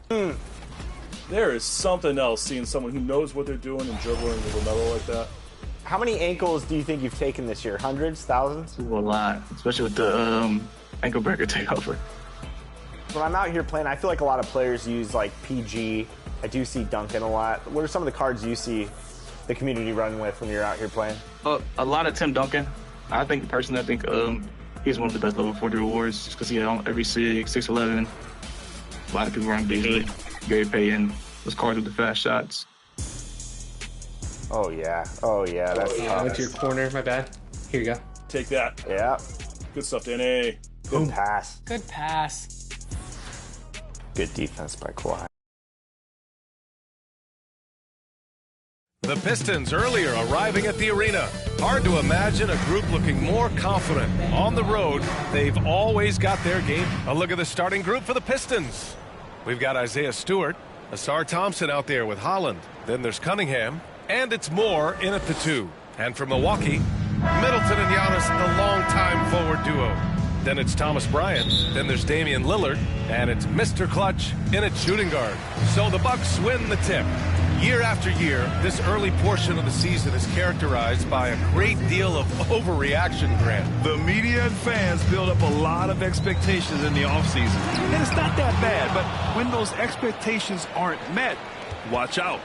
There is something else seeing someone who knows what they're doing and dribbling with a medal like that. How many ankles do you think you've taken this year? Hundreds? Thousands? A lot, especially with the ankle breaker takeover. When I'm out here playing, I feel like a lot of players use like PG. I do see Duncan a lot. What are some of the cards you see the community run with when you're out here playing? A lot of Tim Duncan. I think personally, he's one of the best level 40 rewards just because he had every 6'11". A lot of people run Beasley, Gary Payton, those cards with the fast shots. Oh yeah, that's I went to your corner, my bad. Here you go. Take that. Yeah. Good stuff, Danny. Good pass. Good pass. Good defense by Kawhi. The Pistons earlier arriving at the arena. Hard to imagine a group looking more confident. On the road, they've always got their game. A look at the starting group for the Pistons. We've got Isaiah Stewart, Asar Thompson out there with Holland. Then there's Cunningham, and it's Moore in at the 2. And for Milwaukee, Middleton and Giannis, the longtime forward duo. Then it's Thomas Bryant. Then there's Damian Lillard. And it's Mr. Clutch in at shooting guard. So the Bucks win the tip. Year after year, this early portion of the season is characterized by a great deal of overreaction, Grant. The media and fans build up a lot of expectations in the offseason. And it's not that bad, but when those expectations aren't met, watch out.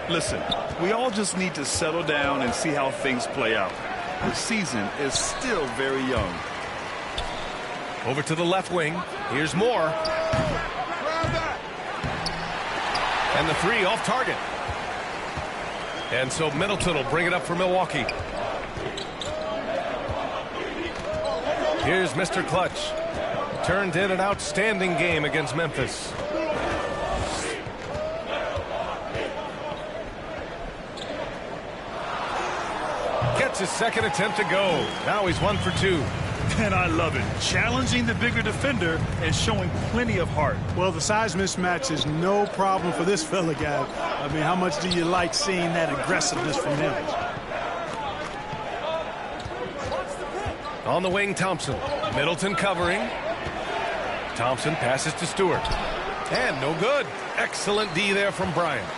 Listen, we all just need to settle down and see how things play out. The season is still very young. Over to the left wing. Here's Moore. And the 3 off target. And so Middleton will bring it up for Milwaukee. Here's Mr. Clutch. Turned in an outstanding game against Memphis. Gets his second attempt to go. Now he's 1 for 2. And I love it. Challenging the bigger defender and showing plenty of heart. Well, the size mismatch is no problem for this fella, guy. I mean, how much do you like seeing that aggressiveness from him? On the wing, Thompson. Middleton covering. Thompson passes to Stewart. And no good. Excellent D there from Bryant.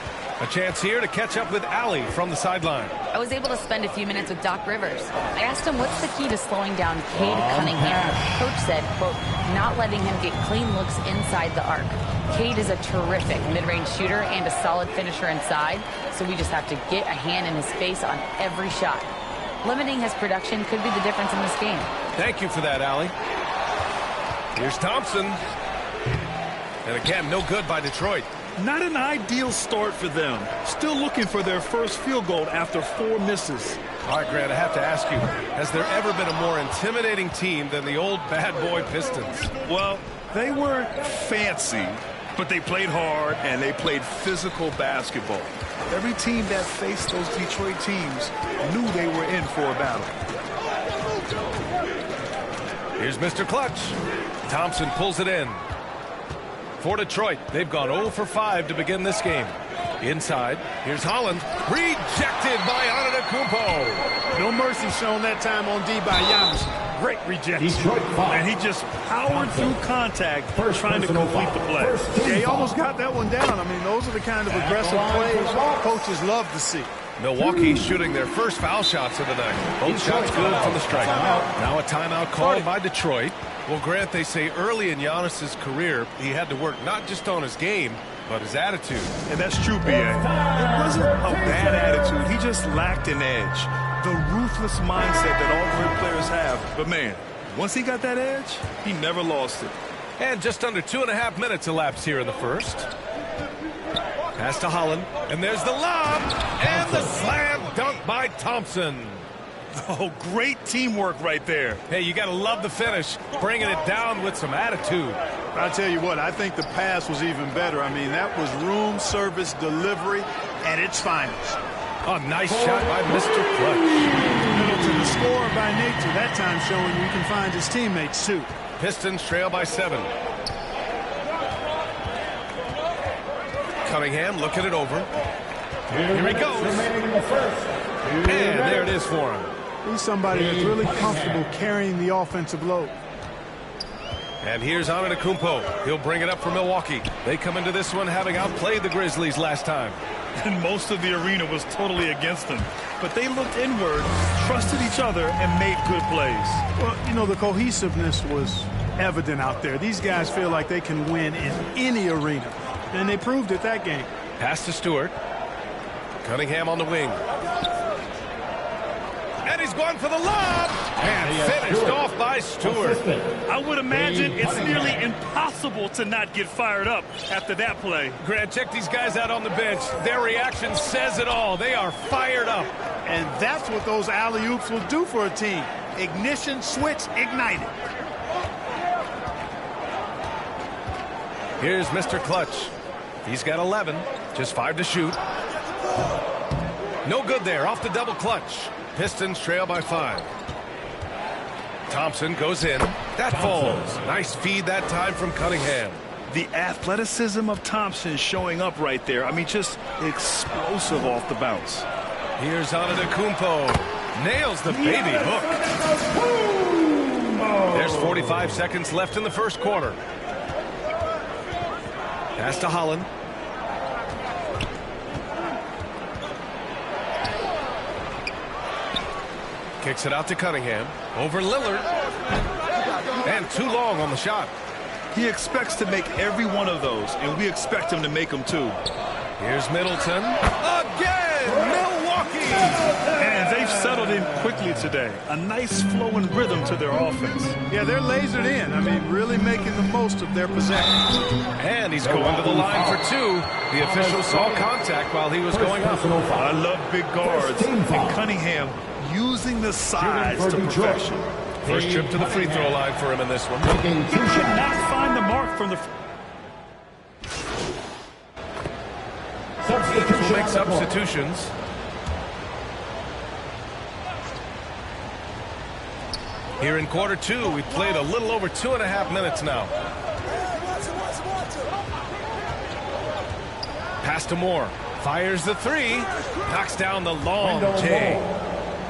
A chance here to catch up with Allie from the sideline. I was able to spend a few minutes with Doc Rivers. I asked him what's the key to slowing down Cade Cunningham. Coach said, quote, not letting him get clean looks inside the arc. Cade is a terrific mid-range shooter and a solid finisher inside, so we just have to get a hand in his face on every shot. Limiting his production could be the difference in this game. Thank you for that, Allie. Here's Thompson. And again, no good by Detroit. Not an ideal start for them. Still looking for their first field goal after 4 misses. All right, Grant, I have to ask you, has there ever been a more intimidating team than the old bad boy Pistons? Well, they weren't fancy, but they played hard and they played physical basketball. Every team that faced those Detroit teams knew they were in for a battle. Here's Mr. Clutch. Thompson pulls it in. For Detroit, they've gone 0 for 5 to begin this game. Inside, here's Holland. Rejected by Antetokounmpo. No mercy shown that time on D by Giannis. Great rejection. And he just powered through contact trying to complete the play. Yeah, he almost got that one down. I mean, those are the kind of aggressive plays coaches love to see. Milwaukee shooting their first foul shots of the night. Both shots good from the strike. Now a timeout called by Detroit. Well, Grant, they say early in Giannis's career, he had to work not just on his game, but his attitude. And that's true, B.A. It wasn't a bad attitude. He just lacked an edge. The ruthless mindset that all great players have. But, man, once he got that edge, he never lost it. And just under 2.5 minutes elapsed here in the first. Pass to Holland. And there's the lob. And the slam dunk by Thompson. Oh, great teamwork right there. Hey, you got to love the finish, bringing it down with some attitude. I'll tell you what, I think the pass was even better. I mean, that was room service delivery at its finest. A nice shot by Mr. Clutch. Middleton, the scorer by nature, that time showing you can find his teammates, too. Pistons trail by 7. Cunningham looking it over. Here he goes. And there it is for him. He's somebody that's really comfortable carrying the offensive load. And here's Antetokounmpo. He'll bring it up for Milwaukee. They come into this one having outplayed the Grizzlies last time. And most of the arena was totally against them. But they looked inward, trusted each other, and made good plays. Well, you know, the cohesiveness was evident out there. These guys feel like they can win in any arena. And they proved it that game. Pass to Stewart. Cunningham on the wing. And he's going for the lob. And finished off by Stewart. I would imagine it's nearly impossible to not get fired up after that play. Grant, check these guys out on the bench. Their reaction says it all. They are fired up. And that's what those alley-oops will do for a team. Ignition, switch, ignited. Here's Mr. Clutch. He's got 11. Just 5 to shoot. No good there. Off the double clutch. Pistons trail by 5. Thompson goes in. That falls. Nice feed that time from Cunningham. The athleticism of Thompson showing up right there. I mean, just explosive off the bounce. Here's Antetokounmpo. Nails the baby hook. There's 45 seconds left in the first quarter. Pass to Holland. Kicks it out to Cunningham. Over Lillard. And too long on the shot. He expects to make every one of those, and we expect him to make them too. Here's Middleton. Again! Milwaukee! And they've settled in quickly today. A nice flowing rhythm to their offense. Yeah, they're lasered in. I mean, really making the most of their possessions. And he's going to the line for 2. The official saw contact while he was going up. I love big guards. And Cunningham using the sides to perfection. First trip to the free throw line for him in this one. He could not find the mark from the... We'll make substitutions. Here in quarter 2, we've played a little over 2.5 minutes now. Pass to Moore. Fires the 3. Knocks down the long J.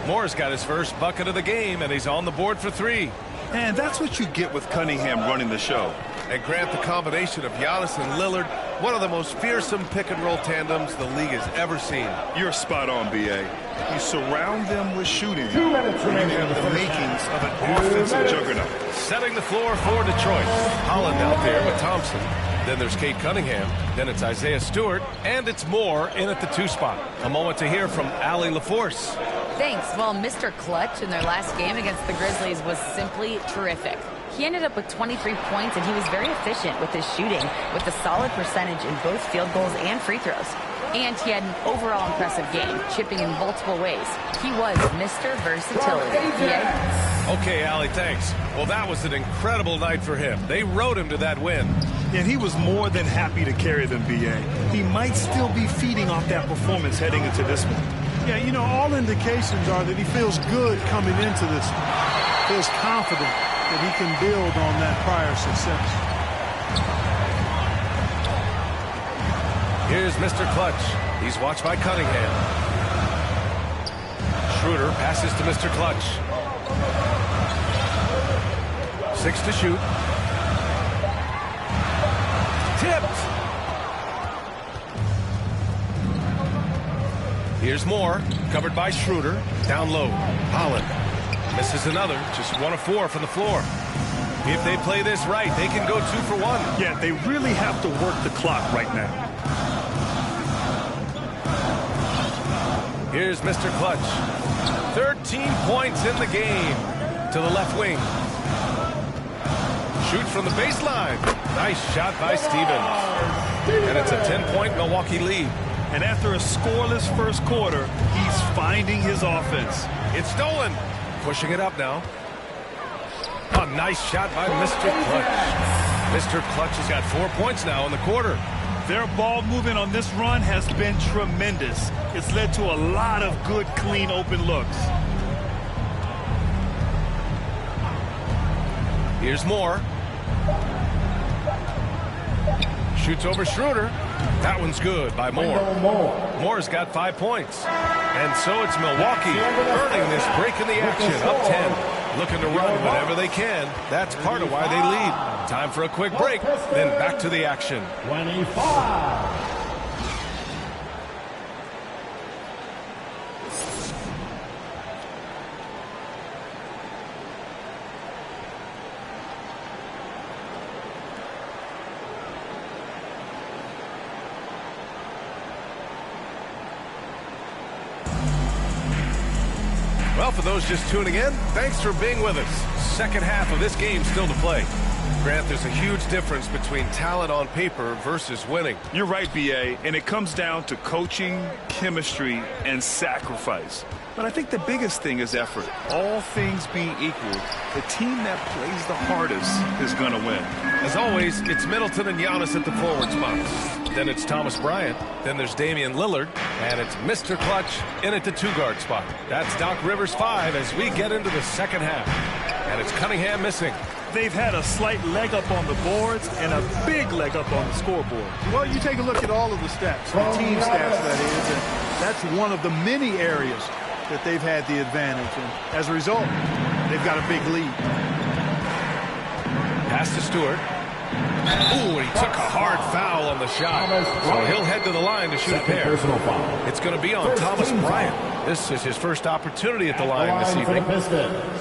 Moore's got his first bucket of the game, and he's on the board for 3. And that's what you get with Cunningham running the show. And Grant, the combination of Giannis and Lillard, one of the most fearsome pick-and-roll tandems the league has ever seen. You're spot on, B.A. You surround them with shooting, and you have the makings of an offensive juggernaut. Setting the floor for Detroit. Holland out there with Thompson. Then there's Cade Cunningham. Then it's Isaiah Stewart. And it's Moore in at the 2 spot. A moment to hear from Allie LaForce. Thanks. Well, Mr. Clutch in their last game against the Grizzlies was simply terrific. He ended up with 23 points, and he was very efficient with his shooting, with a solid percentage in both field goals and free throws. And he had an overall impressive game, chipping in multiple ways. He was Mr. Versatility. Yeah. Okay, Allie, thanks. Well, that was an incredible night for him. They rode him to that win. And he was more than happy to carry them, B.A. He might still be feeding off that performance heading into this one. Yeah, you know, all indications are that he feels good coming into this one. Feels confident that he can build on that prior success. Here's Mr. Clutch. He's watched by Cunningham. Schroeder passes to Mr. Clutch. 6 to shoot. Tipped. Here's Moore, covered by Schroeder. Down low. Holland misses another. Just 1 of 4 from the floor. If they play this right, they can go 2 for 1. Yeah, they really have to work the clock right now. Here's Mr. Clutch. 13 points in the game. To the left wing. Shoots from the baseline. Nice shot by Stevens. And it's a 10-point Milwaukee lead. And after a scoreless first quarter, he's finding his offense. It's stolen. Pushing it up now. A nice shot by Mr. Clutch. Mr. Clutch has got 4 points now in the quarter. Their ball movement on this run has been tremendous. It's led to a lot of good, clean, open looks. Here's Moore. Shoots over Schroeder. That one's good by Moore. Moore's got 5 points. And so it's Milwaukee earning this break in the action. Up 10. looking to run whenever they can. That's part of why they lead. Time for a quick break, then back to the action. 25. Well, for those just tuning in, thanks for being with us. Second half of this game still to play. Grant, there's a huge difference between talent on paper versus winning. You're right, B.A., and it comes down to coaching, chemistry, and sacrifice. But I think the biggest thing is effort. All things being equal, the team that plays the hardest is going to win. As always, it's Middleton and Giannis at the forward spots. Then it's Thomas Bryant. Then there's Damian Lillard. And it's Mr. Clutch in at the two-guard spot. That's Doc Rivers 5 as we get into the second half. And it's Cunningham missing. They've had a slight leg up on the boards and a big leg up on the scoreboard. Well, you take a look at all of the stats, the team stats, that is, and that's one of the many areas that they've had the advantage. And as a result, they've got a big lead. Pass to Stewart. Ooh, and he took a hard foul on the shot. So he'll head to the line to shoot a pair. It's going to be on Thomas Bryant. This is his first opportunity at the line this evening.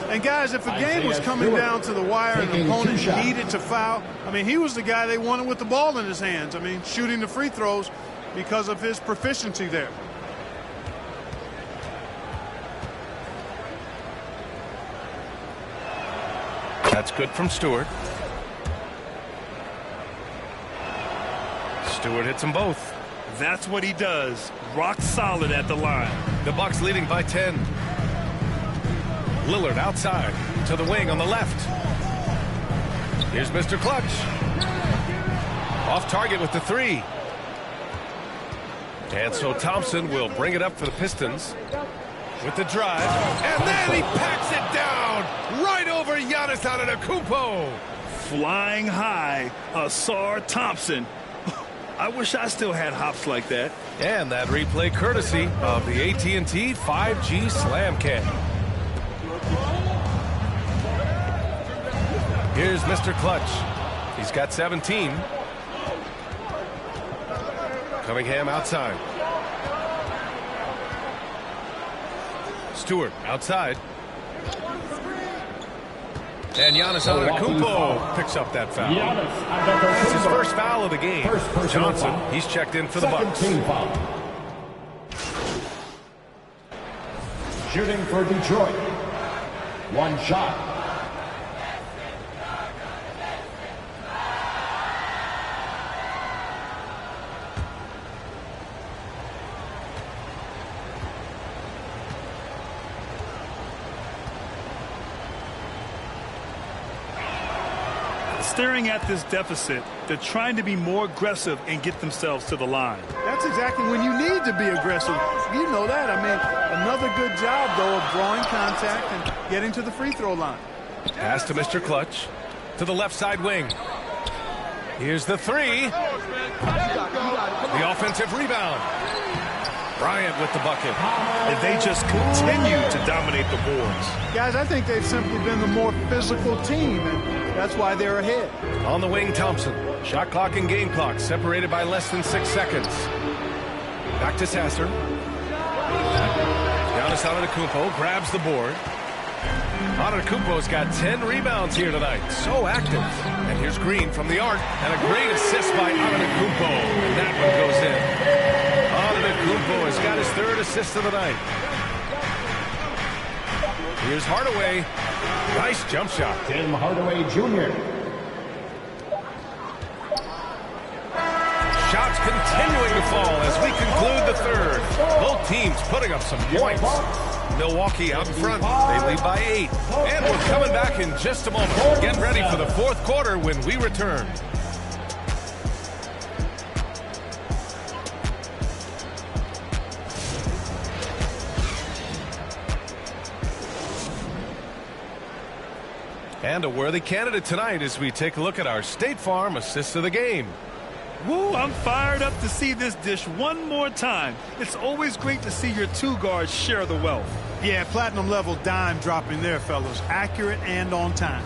And guys, if a game was coming down to the wire and the opponent needed to foul, I mean, he was the guy they wanted with the ball in his hands. I mean, shooting the free throws because of his proficiency there. That's good from Stewart. Stewart hits them both. That's what he does. Rock solid at the line. The Bucks leading by 10. Lillard outside to the wing on the left. Here's Mr. Clutch. Off target with the three. And so Thompson will bring it up for the Pistons with the drive. And then he packs it down right over Giannis Antetokounmpo. Flying high, Asar Thompson. I wish I still had hops like that. And that replay courtesy of the AT&T 5G Slam Cam. Here's Mr. Clutch. He's got 17. Cunningham outside. Stewart outside. And Giannis Antetokounmpo picks up that foul. It's his first foul of the game. Johnson, he's checked in for the Bucks. Shooting for Detroit. One shot. Staring at this deficit, they're trying to be more aggressive and get themselves to the line. That's exactly when you need to be aggressive. You know that. I mean, another good job, though, of drawing contact and getting to the free throw line. Pass to Mr. Clutch to the left side wing. Here's the three. The offensive rebound. Bryant with the bucket. And they just continue to dominate the boards. Guys, I think they've simply been the more physical team, and that's why they're ahead. On the wing, Thompson. Shot clock and game clock separated by less than 6 seconds. Back to Sasser. Giannis Antetokounmpo grabs the board. Antetokounmpo's got 10 rebounds here tonight. So active. And here's Green from the arc. And a great assist by Antetokounmpo. And that one goes in. Antetokounmpo has got his third assist of the night. Here's Hardaway. Nice jump shot. Tim Hardaway Jr. Shots continuing to fall as we conclude the third. Both teams putting up some points. Milwaukee out in front. They lead by 8. And we're coming back in just a moment. Get ready for the fourth quarter when we return. And a worthy candidate tonight as we take a look at our State Farm assist of the game. Woo, I'm fired up to see this dish one more time. It's always great to see your two guards share the wealth. Yeah, platinum level dime dropping there, fellas. Accurate and on time.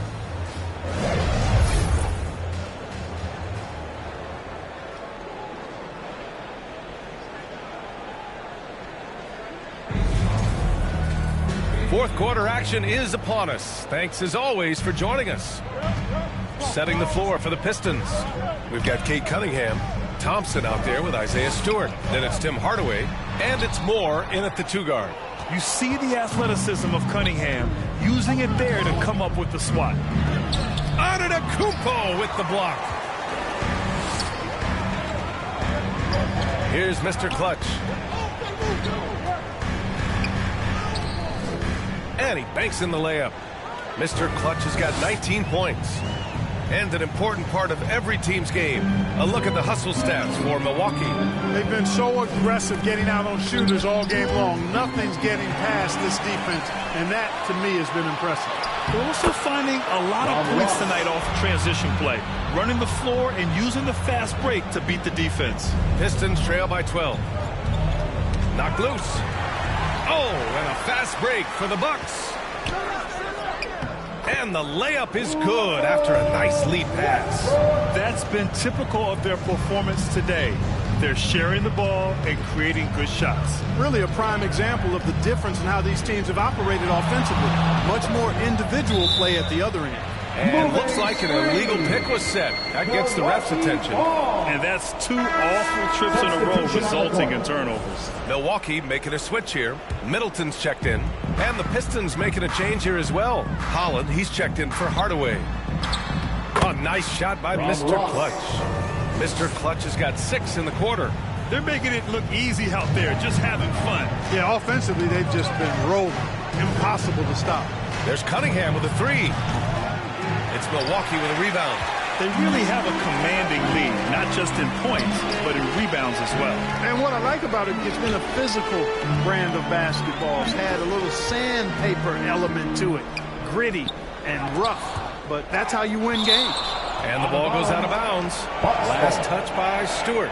Fourth quarter action is upon us. Thanks as always for joining us. Setting the floor for the Pistons. We've got Kate Cunningham, Thompson out there with Isaiah Stewart. Then it's Tim Hardaway, and it's Moore in at the 2 guard. You see the athleticism of Cunningham, using it there to come up with the swat. Antetokounmpo with the block. Here's Mr. Clutch. And he banks in the layup. Mr. Clutch has got 19 points. And an important part of every team's game. A look at the hustle stats for Milwaukee. They've been so aggressive getting out on shooters all game long. Nothing's getting past this defense, and that, to me, has been impressive. They're also finding a lot of points tonight off transition play. Running the floor and using the fast break to beat the defense. Pistons trail by 12. Knocked loose. Oh, and a fast break for the Bucks. And the layup is good after a nice lead pass. That's been typical of their performance today. They're sharing the ball and creating good shots. Really a prime example of the difference in how these teams have operated offensively. Much more individual play at the other end. And looks like an illegal pick was set. That gets the ref's attention. And that's 2 awful trips in a row resulting in turnovers. Milwaukee making a switch here. Middleton's checked in. And the Pistons making a change here as well. Holland, he's checked in for Hardaway. A nice shot by Mr. Clutch. Mr. Clutch has got 6 in the quarter. They're making it look easy out there, just having fun. Yeah, offensively, they've just been rolling. Impossible to stop. There's Cunningham with a 3. It's Milwaukee with a rebound. They really have a commanding lead, not just in points, but in rebounds as well. And what I like about it, it's been a physical brand of basketball. It's had a little sandpaper element to it. Gritty and rough, but that's how you win games. And the ball goes out of bounds. Last touch by Stewart.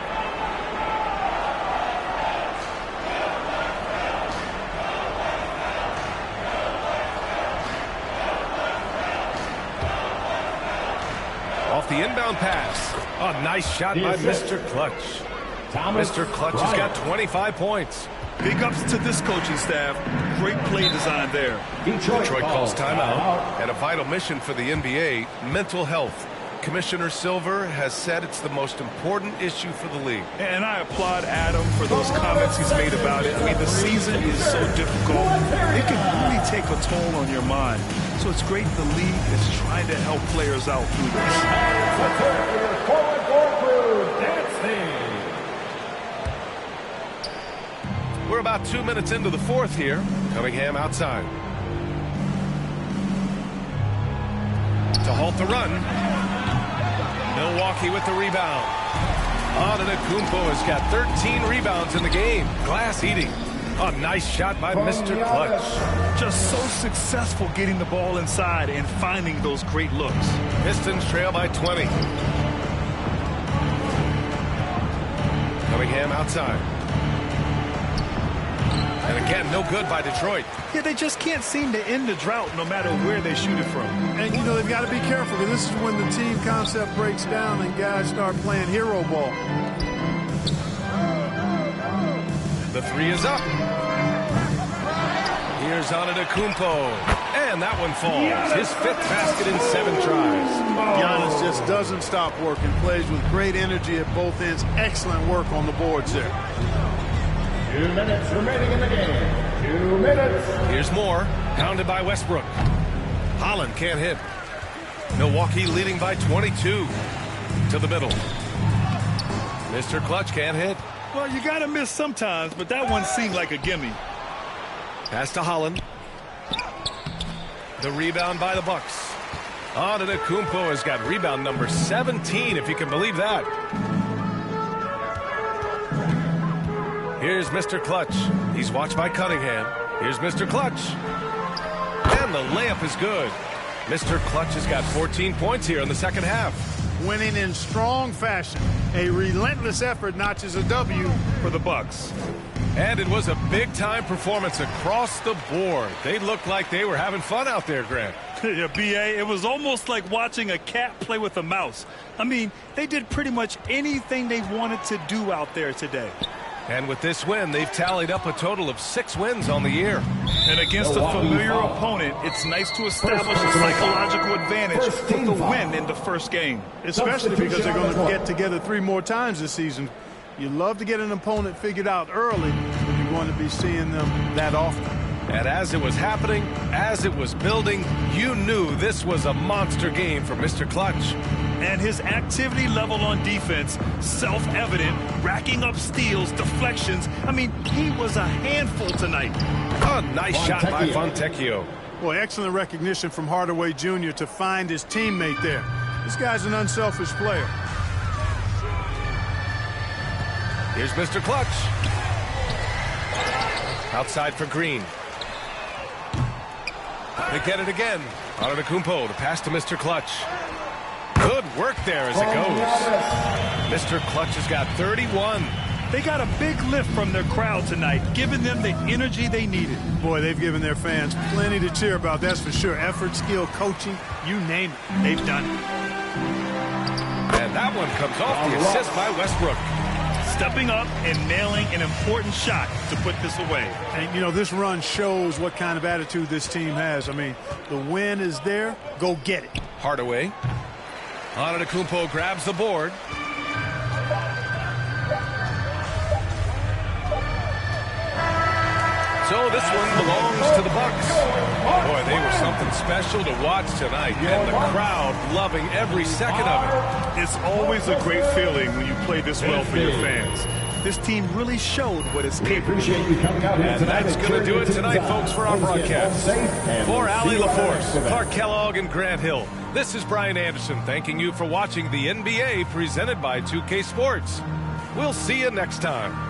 Off the inbound pass. A nice shot by Mr. Clutch. Mr. Clutch has got 25 points. Big ups to this coaching staff. Great play design there. Detroit calls timeout. And a vital mission for the NBA, mental health. Commissioner Silver has said it's the most important issue for the league. And I applaud Adam for those comments he's made about it. I mean, the season is so difficult. It can really take a toll on your mind. So it's great the league is trying to help players out through this. We're about 2 minutes into the fourth here. Cunningham outside. To halt the run. Milwaukee with the rebound. Antetokounmpo has got 13 rebounds in the game. Glass eating. A nice shot by Mr. Clutch. Just so successful getting the ball inside and finding those great looks. Pistons trail by 20. Cunningham outside. And again, no good by Detroit. Yeah, they just can't seem to end the drought no matter where they shoot it from. And, you know, they've got to be careful because this is when the team concept breaks down and guys start playing hero ball. The 3 is up. Here's Antetokounmpo. And that one falls. His 5th basket in 7 tries. Giannis just doesn't stop working. Plays with great energy at both ends. Excellent work on the boards there. 2 minutes remaining in the game. 2 minutes. Here's Moore. Pounded by Westbrook. Holland can't hit. Milwaukee leading by 22. To the middle. Mr. Clutch can't hit. Well, you got to miss sometimes, but that one seemed like a gimme. Pass to Holland. The rebound by the Bucks. Antetokounmpo has got rebound number 17, if you can believe that. Here's Mr. Clutch. He's watched by Cunningham. Here's Mr. Clutch. And the layup is good. Mr. Clutch has got 14 points here in the second half. Winning in strong fashion. A relentless effort notches a W for the Bucks. And it was a big-time performance across the board. They looked like they were having fun out there, Grant. Yeah, B.A., it was almost like watching a cat play with a mouse. I mean, they did pretty much anything they wanted to do out there today. And with this win, they've tallied up a total of 6 wins on the year. And against a familiar opponent, it's nice to establish a psychological advantage with the win in the first game. Especially because they're going to get together 3 more times this season. You love to get an opponent figured out early, but you're going to be seeing them that often. And as it was happening, as it was building, you knew this was a monster game for Mr. Clutch. And his activity level on defense, self-evident, racking up steals, deflections. I mean, he was a handful tonight. A nice shot by Fontecchio. Boy, excellent recognition from Hardaway Jr. to find his teammate there. This guy's an unselfish player. Here's Mr. Clutch. Outside for Green. They get it again. Antetokounmpo to pass to Mr. Clutch. Good work there as it goes. Mr. Clutch has got 31. They got a big lift from their crowd tonight, giving them the energy they needed. Boy, they've given their fans plenty to cheer about, that's for sure. Effort, skill, coaching, you name it, they've done it. And that one comes off the assist by Westbrook. Stepping up and nailing an important shot to put this away. And, you know, this run shows what kind of attitude this team has. I mean, the win is there. Go get it. Hardaway. Antetokounmpo grabs the board. So this one belongs to the Bucks. Boy, they were something special to watch tonight, and the crowd loving every second of it. It's always a great feeling when you play this well for your fans. This team really showed what it's capable of. And that's going to do it tonight, folks, for our broadcast. For Allie LaForce, Clark Kellogg, and Grant Hill, this is Brian Anderson thanking you for watching the NBA presented by 2K Sports. We'll see you next time.